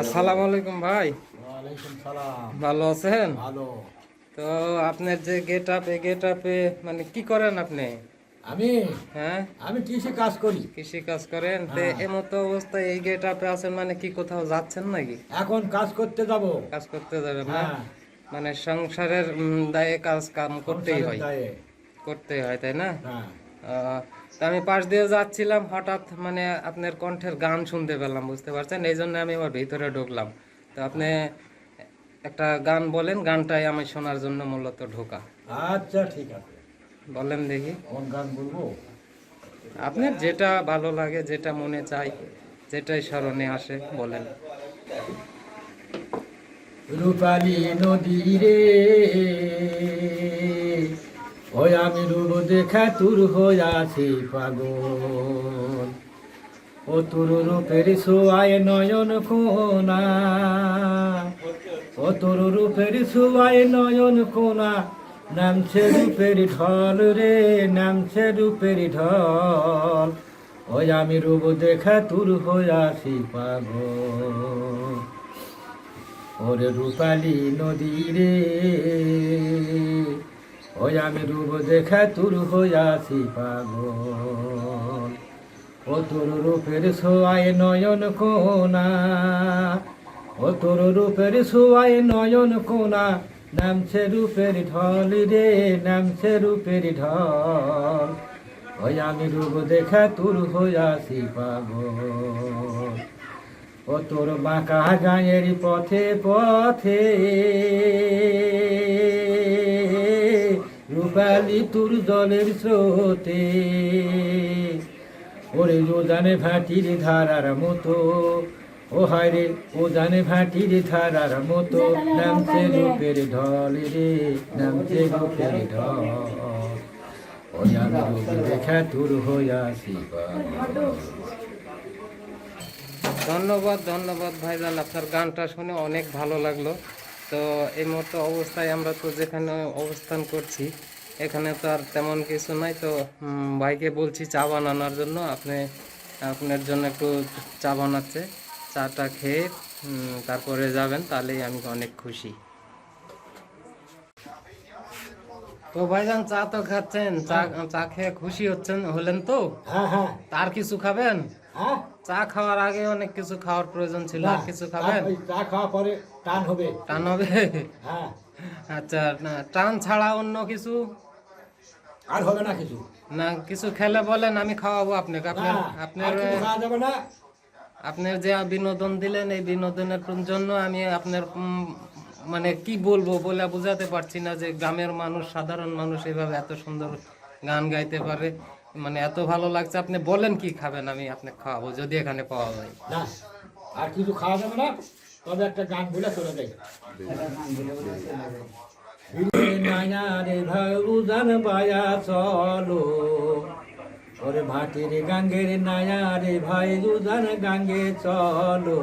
আসসালামু আলাইকুম ভাই। ওয়ালাইকুম সালাম। ভালো আছেন? ভালো। তো আপনার যে গেট আপে মানে কি করেন আপনি? আমি হ্যাঁ, আমি কৃষি কাজ করি। কৃষি কাজ করেন। তো হ্যাঁ। এমতো অবস্থায় এই গেট আপে আছেন মানে কি কোথাও যাচ্ছেন নাকি? এখন কাজ করতে যাব। কাজ করতে যাবেন না? হ্যাঁ। মানে সংসারের দায়ে কাজ কাম করতেই সংসারের হয়, দায়ে। করতেই হয়, তাই না? হ্যাঁ। তা আমি পাশ দিয়ে যাচ্ছিলাম, হঠাৎ মানে আপনার কণ্ঠের গান শুনতে পেলাম, বুঝতে পারছেন? এই জন্য আমি আবার ভিতরে ঢুকলাম। তো আপনি একটা গান বলেন, গানটাই আমি শোনার জন্য মূলত ঢোকা। আচ্ছা ঠিক আছে। বলেন দেখি, কোন গান বলবো? আপনার যেটা ভালো লাগে, যেটা মনে চায়, যেটাই স্মরণে আসে বলেন। রূপালী নদী রে, ওই আমি রূপ দেখা তোর হইয়াছি পাগল। ও তোর রূপের সোয়ায় নয়ন কোনা, ও তোর রূপের সোয়ায় নয়ন কোনা, নামছে রূপের ঢল রে, নামছে রূপের ঢল। ওই আমি রূপ দেখা তোর হইয়াছি পাগল। ওরে রূপালী নদী রে, ওই আমি রূপ দেখা তোর হইয়াছি পাগল। ও তোর রূপের ছোঁয়ায় নয়ন কোনা, ও তোর রূপের ছোঁয়ায় নয়ন কোনা, নামছে রূপের ঢল রে, নামছে রূপের ঢল। ওই আমি রূপ দেখা তোর হইয়াছি পাগল। ও তোর বাঁকা গায়ের পথে পথে, রূপালী তোর জলের স্রোতে, ওরে রোজানে ভাটির ধারার মতো, ও হায় রে ওজানে ভাটির ধারার মতো, নামছে রূপের ঢল রে, নামছে রূপের ঢল। ওই আমি রূপ দেখা তোর হইয়াছি পাগল। ধন্যবাদ, ধন্যবাদ ভাইজান, আপনার গানটা শুনে অনেক ভালো লাগলো। তো এই মতো অবস্থায় আমরা তো যেখানে অবস্থান করছি, এখানে তো আর তেমন কিছু নাই। তো ভাইকে বলছি চা বানানোর জন্য, আপনার জন্য একটু চা বানাচ্ছে। চাটা খেয়ে তারপরে যাবেন, তাহলেই আমি অনেক খুশি। তো ভাইজান চা তো খাচ্ছেন, চা খেয়ে খুশি হলেন তো? হ্যাঁ হ্যাঁ। তার কিছু খাবেন? হ্যাঁ, চা খাওয়ার আগে অনেক কিছু খাওয়ার প্রয়োজন ছিল, আর কিছু খাবেন? চা খাওয়া পরে টান হবে। টান হবে? হ্যাঁ। আচ্ছা, না টান ছাড়া অন্য কিছু? আর হবে না কিছু। না কিছু খেলে বলেন, আমি খাওয়াবো আপনাকে। না, আপনার আর আপনার কিছু খাওয়া যাবে না। আপনার যে বিনোদন দিলেন, এই বিনোদনের জন্য আমি আপনার মানে কি বলবো বলে বোঝাতে পারছি না, যে গ্রামের মানুষ, সাধারণ মানুষ এভাবে এত সুন্দর গান গাইতে পারে, মানে এত ভালো লাগছে। আপনি বলেন কি খাবেন, আমি আপনাকে খাওয়াবো যদি এখানে পাওয়া যায়। না, আর কিছু খাওয়া যাবে না, তবে একটা গান বলে চলে যাই। নায়া রে ভাই উজান বায়া চলো, ওরে ভাটির গাঙ্গের নায়া রে ভাই উজান গাঙ্গে চলো।